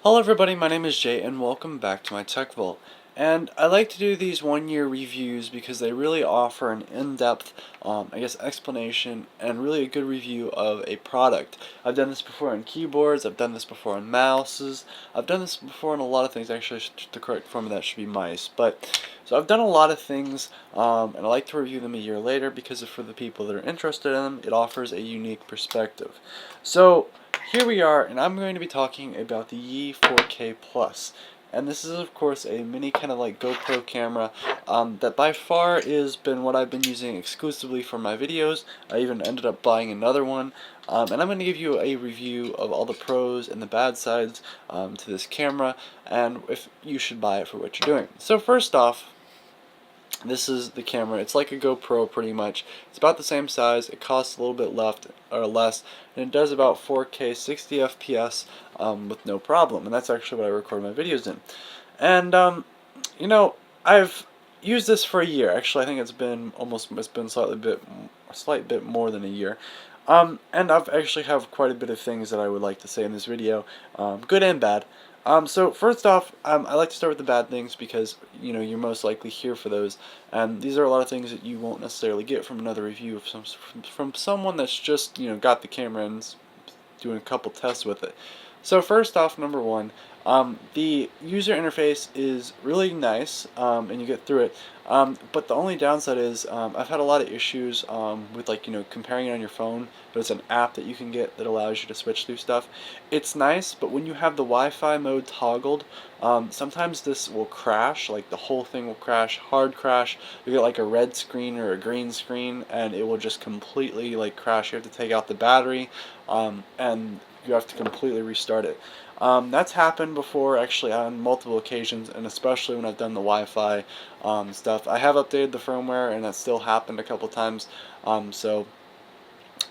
Hello everybody, my name is Jay and welcome back to my Tech Vault. And I like to do these one-year reviews because they really offer an in-depth, explanation and really a good review of a product. I've done this before on keyboards, I've done this before on mouses, I've done this before on a lot of things. Actually, the correct form of that should be mice. So I've done a lot of things, and I like to review them a year later because for the people that are interested in them, it offers a unique perspective. So here we are, and I'm going to be talking about the Yi 4K Plus. And this is, of course, a mini kind of like GoPro camera that by far has been what I've been using exclusively for my videos. I even ended up buying another one. And I'm going to give you a review of all the pros and the bad sides to this camera, and if you should buy it for what you're doing. So first off, this is the camera. It's like a GoPro pretty much. It's about the same size. It costs a little bit less, and it does about 4K 60 FPS with no problem. And that's actually what I record my videos in. And I've used this for a year. Actually, I think it's been a slight bit more than a year. And I've actually have quite a bit of things that I would like to say in this video, good and bad. So first off, I like to start with the bad things because you're most likely here for those, and these are a lot of things that you won't necessarily get from another review from someone that's just got the camera and doing a couple tests with it. So first off, number one, the user interface is really nice, and you get through it. But the only downside is I've had a lot of issues with comparing it on your phone. There's an app that you can get that allows you to switch through stuff. It's nice, but when you have the Wi-Fi mode toggled, sometimes this will crash. Like the whole thing will crash, hard crash. You get like a red screen or a green screen, and it will just completely crash. You have to take out the battery, and you have to completely restart it. That's happened before actually on multiple occasions, and especially when I've done the Wi-Fi stuff. I have updated the firmware, and that still happened a couple times. So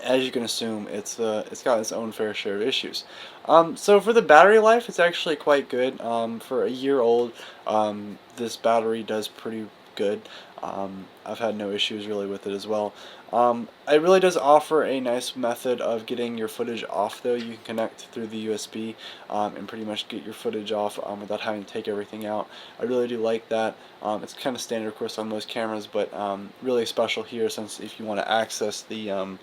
as you can assume, it's got its own fair share of issues. So for the battery life, it's actually quite good. For a year old, this battery does pretty good. I've had no issues really with it as well. It really does offer a nice method of getting your footage off though. You can connect through the USB and pretty much get your footage off without having to take everything out. I really do like that. It's kind of standard of course on most cameras, but really special here since if you want to access the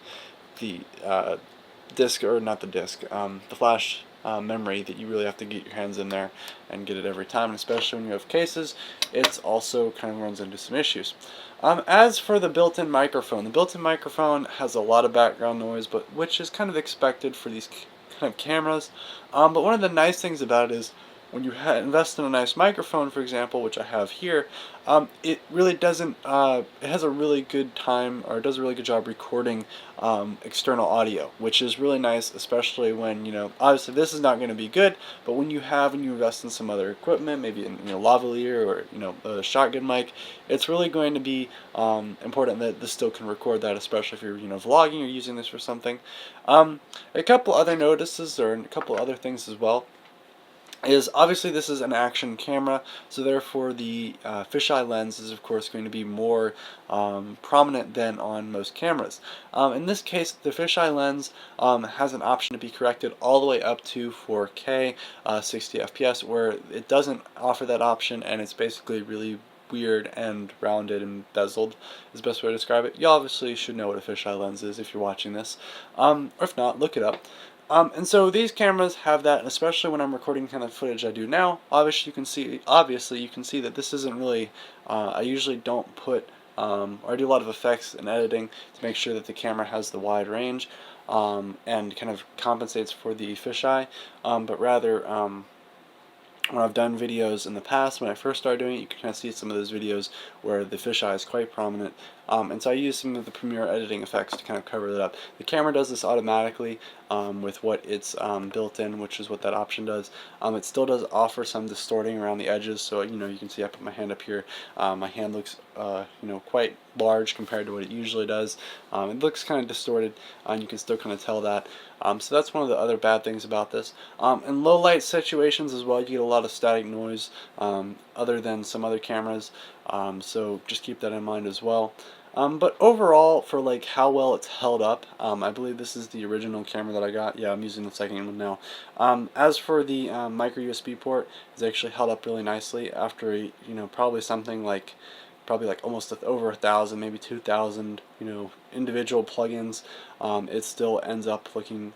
disk, or not the disk, the flash memory, that you really have to get your hands in there and get it every time, and especially when you have cases, it's also kind of runs into some issues. As for the built-in microphone, the built-in microphone has a lot of background noise, but which is kind of expected for these kind of cameras. But one of the nice things about it is when you invest in a nice microphone, for example, which I have here, it really doesn't, it has a really good time, or it does a really good job recording external audio, which is really nice, especially when, obviously this is not going to be good, but when you invest in some other equipment, maybe in, lavalier or, a shotgun mic, it's really going to be important that this still can record that, especially if you're, vlogging or using this for something. A couple other notices, or a couple other things as well, is obviously this is an action camera, so therefore the fisheye lens is of course going to be more prominent than on most cameras. In this case, the fisheye lens has an option to be corrected all the way up to 4K 60 FPS, where it doesn't offer that option, and it's basically really weird and rounded and bezeled is the best way to describe it. You obviously should know what a fisheye lens is if you're watching this, or if not, look it up. And so these cameras have that, and especially when I'm recording kind of footage I do now, obviously you can see that this isn't really, I usually don't put, or I do a lot of effects and editing to make sure that the camera has the wide range, and kind of compensates for the fisheye, but rather, when I've done videos in the past, when I first started doing it, you can kind of see some of those videos where the fisheye is quite prominent. And so I use some of the Premiere editing effects to kind of cover that up. The camera does this automatically with what it's built in, which is what that option does. It still does offer some distorting around the edges, so you can see I put my hand up here. My hand looks quite large compared to what it usually does. It looks kind of distorted, and you can still kind of tell that. So that's one of the other bad things about this. In low light situations as well, you get a lot of static noise other than some other cameras, so just keep that in mind as well. But overall, for like how well it's held up, I believe this is the original camera that I got. Yeah, I'm using the second one now. As for the micro USB port, it's actually held up really nicely after probably something like almost over 1,000, maybe 2,000, individual plugins. It still ends up looking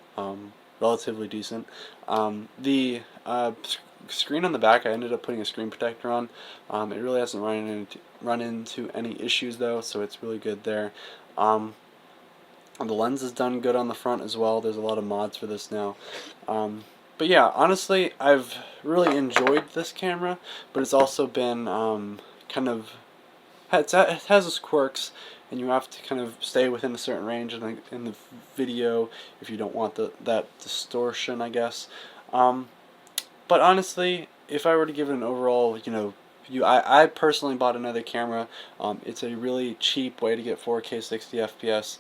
relatively decent. The screen on the back, I ended up putting a screen protector on. It really hasn't run into any issues though, so it's really good there. The lens is done good on the front as well. There's a lot of mods for this now. But yeah, honestly, I've really enjoyed this camera, but it's also been kind of it has its quirks, and you have to kind of stay within a certain range in the video if you don't want that distortion, I guess. But honestly, if I were to give it an overall, I personally bought another camera. It's a really cheap way to get 4K 60 FPS.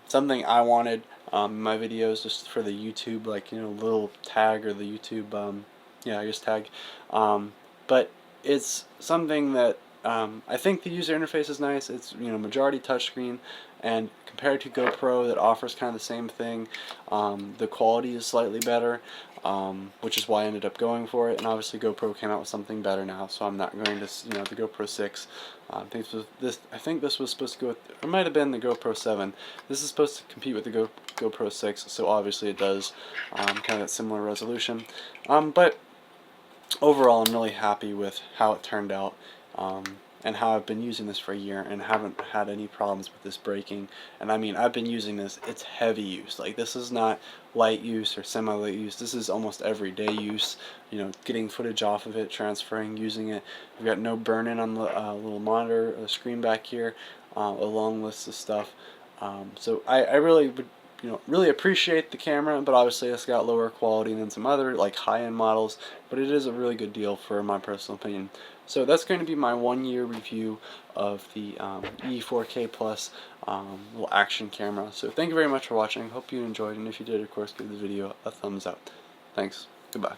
Something I wanted in my videos just for the YouTube, little tag, or the YouTube, yeah, I guess tag. But it's something that I think the user interface is nice. It's majority touchscreen, and compared to GoPro that offers kind of the same thing, the quality is slightly better, which is why I ended up going for it. And obviously GoPro came out with something better now, so I'm not going to the GoPro 6. I think this was supposed to go with, or it might have been the GoPro 7. This is supposed to compete with the GoPro 6, so obviously it does kind of a similar resolution. But overall, I'm really happy with how it turned out, and how I've been using this for a year and haven't had any problems with this breaking. And I mean, I've been using this, it's heavy use. Like, this is not light use or semi-light use. This is almost everyday use, getting footage off of it, transferring, using it. We've got no burn-in on the little monitor or the screen back here, a long list of stuff. So I really would really appreciate the camera, but obviously it's got lower quality than some other like high-end models, but it is a really good deal for my personal opinion. So that's going to be my 1-year review of the E4K Plus little action camera. So thank you very much for watching. Hope you enjoyed, and if you did, of course, give the video a thumbs up. Thanks. Goodbye.